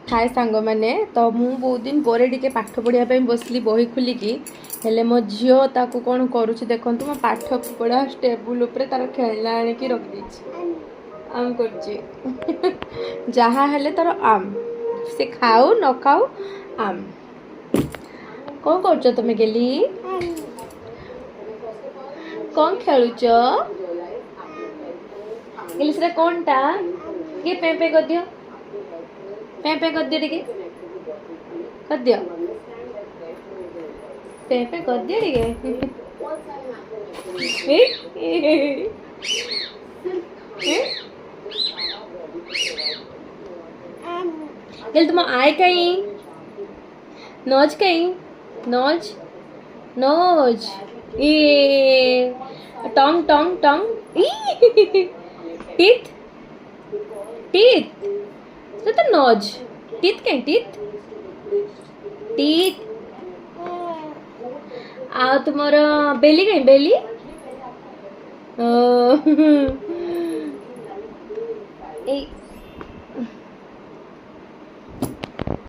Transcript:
हाय सांग मैंने तो मु बहुत दिन पर टिके पाठ पढ़ाई बसली बही खुलिकी हेले मो झील ताकू कौन करुच्ची देखु मो पाठ पढ़ा टेबुल उपरे तार खेलना आनिकी रखी आम कर जहाँ हेले तार आम से खाऊ न खाऊ आम कौन कर तुम गेली कौन खेलुच गेली से कौन टा ये पे कर दियो पे कर दियो टिके कर दियो पे कर दियो टिके गेल तुम आय कहीं नोज कहीं नोज नोज ए टंग टंग टंग टीथ टीथ तो नोज टीथ कहीं टीथ टीथ आ तुमर बेली कहीं बेली ए